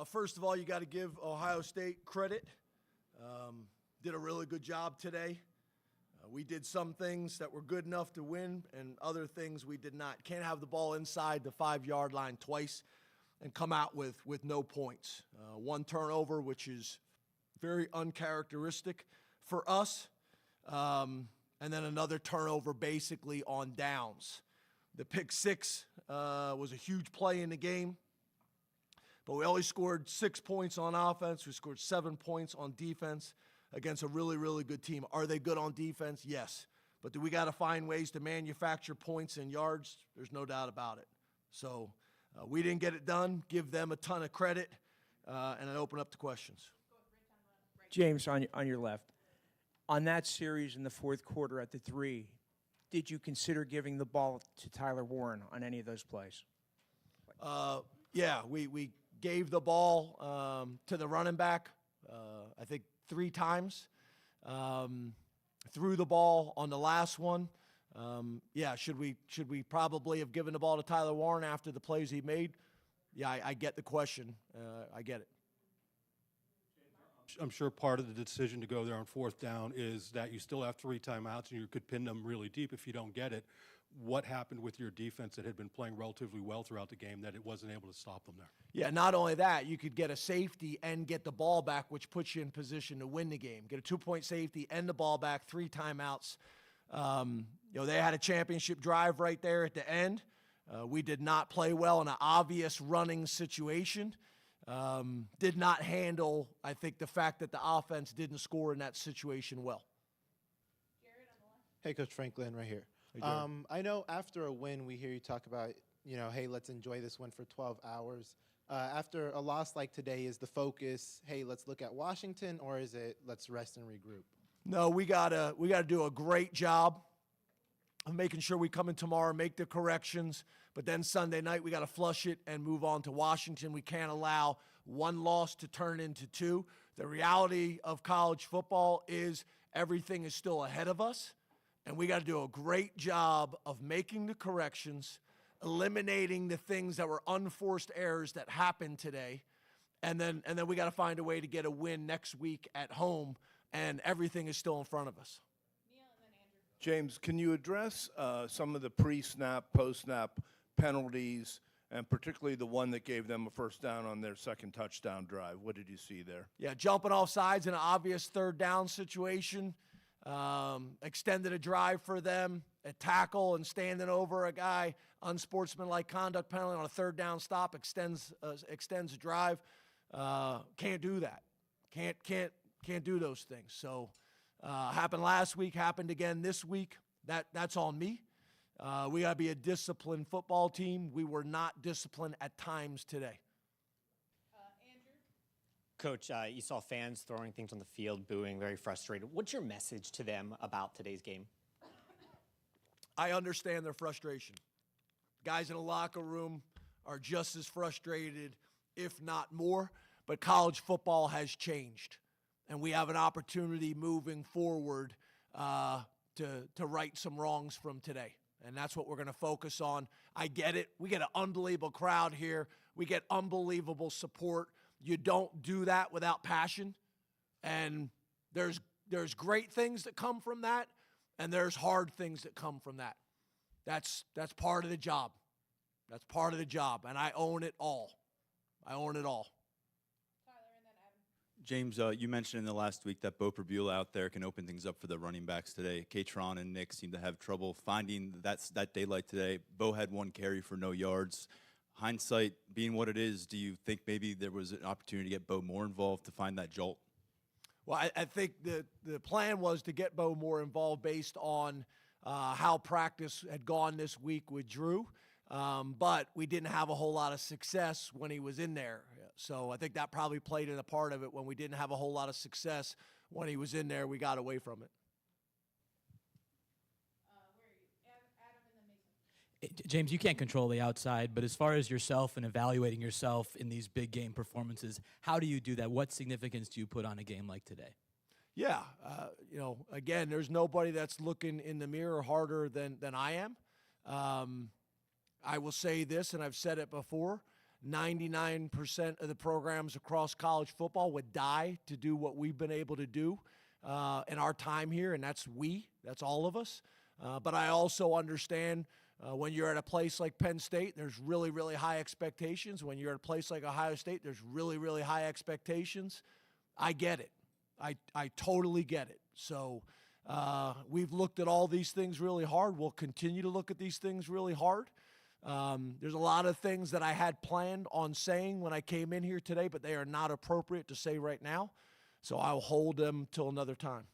First of all, you got to give Ohio State credit. Did a really good job today. We did some things that were good enough to win, and other things we did not. Can't have the ball inside the 5-yard line twice and come out with no points. One turnover, which is very uncharacteristic for us, and then another turnover basically on downs. The pick six was a huge play in the game, but we only scored 6 points on offense. We scored 7 points on defense against a really, really good team. Are they good on defense? Yes. But do we got to find ways to manufacture points and yards? There's no doubt about it. So we didn't get it done. Give them a ton of credit, and I open up to questions. James, on your left. On that series in the fourth quarter at the 3, did you consider giving the ball to Tyler Warren on any of those plays? Yeah, we gave the ball to the running back, I think 3 times. Threw the ball on the last one. Yeah, should we probably have given the ball to Tyler Warren after the plays he made? Yeah, I get the question. I get it. I'm sure part of the decision to go there on 4th down is that you still have 3 timeouts and you could pin them really deep if you don't get it. What happened with your defense that had been playing relatively well throughout the game that it wasn't able to stop them there? Yeah, not only that, you could get a safety and get the ball back, which puts you in position to win the game. Get a 2-point safety and the ball back, 3 timeouts. They had a championship drive right there at the end. We did not play well in an obvious running situation. Did not handle, I think, the fact that the offense didn't score in that situation well. Jared on the left. Hey, Coach Franklin, right here. Hey, I know after a win, we hear you talk about, hey, let's enjoy this one for 12 hours. After a loss like today, is the focus, hey, let's look at Washington, or is it let's rest and regroup? No, we gotta do a great job of making sure we come in tomorrow, make the corrections, but then Sunday night we got to flush it and move on to Washington. We can't allow one loss to turn into 2. The reality of college football is everything is still ahead of us, and we got to do a great job of making the corrections, eliminating the things that were unforced errors that happened today, and then we got to find a way to get a win next week at home, and everything is still in front of us. James, can you address some of the pre-snap, post-snap penalties, and particularly the one that gave them a first down on their second touchdown drive? What did you see there? Yeah, jumping off sides in an obvious 3rd down situation, extended a drive for them, a tackle and standing over a guy, unsportsmanlike conduct penalty on a 3rd down stop, extends a drive. Can't do that. Can't do those things. So. Happened last week, happened again this week. That's on me. We got to be a disciplined football team. We were not disciplined at times today. Andrew? Coach, you saw fans throwing things on the field, booing, very frustrated. What's your message to them about today's game? I understand their frustration. Guys in the locker room are just as frustrated, if not more, but college football has changed. And we have an opportunity moving forward to right some wrongs from today. And that's what we're going to focus on. I get it. We get an unbelievable crowd here. We get unbelievable support. You don't do that without passion. And there's great things that come from that, and there's hard things that come from that. That's part of the job. That's part of the job, and I own it all. I own it all. James, you mentioned in the last week that Bo Perbula out there can open things up for the running backs today. Katron and Nick seem to have trouble finding that daylight today. Bo had 1 carry for no yards. Hindsight being what it is, do you think maybe there was an opportunity to get Bo more involved to find that jolt? Well, I think the plan was to get Bo more involved based on how practice had gone this week with Drew. But we didn't have a whole lot of success when he was in there. So I think that probably played in a part of it. When we didn't have a whole lot of success when he was in there, we got away from it. Where are you? Adam and then Mason. James, you can't control the outside, but as far as yourself and evaluating yourself in these big game performances, how do you do that? What significance do you put on a game like today? Yeah, again, there's nobody that's looking in the mirror harder than I am. I will say this, and I've said it before, 99% of the programs across college football would die to do what we've been able to do in our time here, and that's all of us. But I also understand when you're at a place like Penn State, there's really, really high expectations. When you're at a place like Ohio State, there's really, really high expectations. I get it. I totally get it. So we've looked at all these things really hard. We'll continue to look at these things really hard. There's a lot of things that I had planned on saying when I came in here today, but they are not appropriate to say right now. So I'll hold them till another time.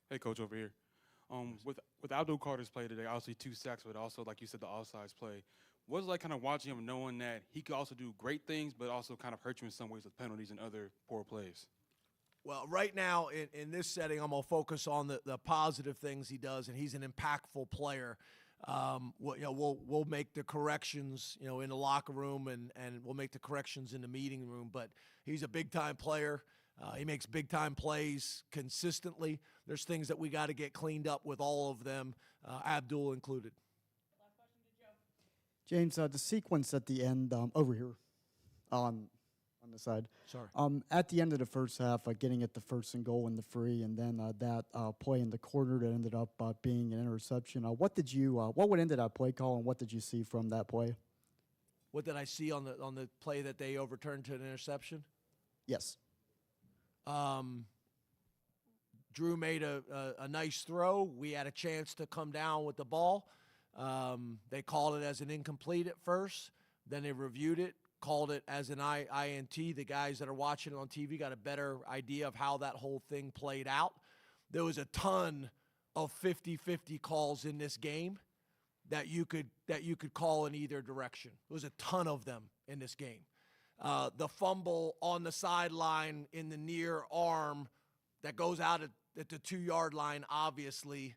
Hey, Coach, over here. With Abdul Carter's play today, obviously 2 sacks, but also, like you said, the offsides play. What's it like kind of watching him knowing that he could also do great things, but also kind of hurt you in some ways with penalties and other poor plays? Well, right now in this setting, I'm going to focus on the positive things he does, and he's an impactful player. We'll make the corrections, in the locker room, and we'll make the corrections in the meeting room. But he's a big-time player. He makes big-time plays consistently. There's things that we got to get cleaned up with all of them, Abdul included. James, the sequence at the end over here on the side. Sorry. At the end of the first half, getting at the 1st and goal and the free, and then that play in the corner that ended up being an interception. What went into that play call, and what did you see from that play? What did I see on the play that they overturned to an interception? Yes. Drew made a nice throw. We had a chance to come down with the ball. They called it as an incomplete at first. Then they reviewed it, called it as an INT. The guys that are watching it on TV got a better idea of how that whole thing played out. There was a ton of 50-50 calls in this game that you could call in either direction. There was a ton of them in this game. The fumble on the sideline in the near arm that goes out at the 2-yard line, obviously,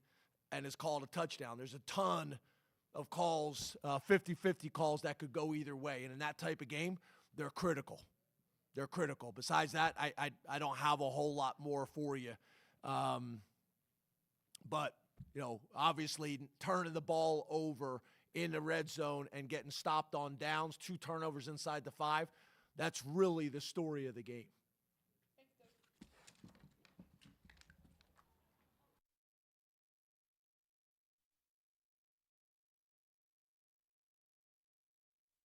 and is called a touchdown. There's a ton of calls, 50-50 calls that could go either way. And in that type of game, they're critical. They're critical. Besides that, I don't have a whole lot more for you. But, obviously turning the ball over in the red zone and getting stopped on downs, 2 turnovers inside the 5, that's really the story of the game.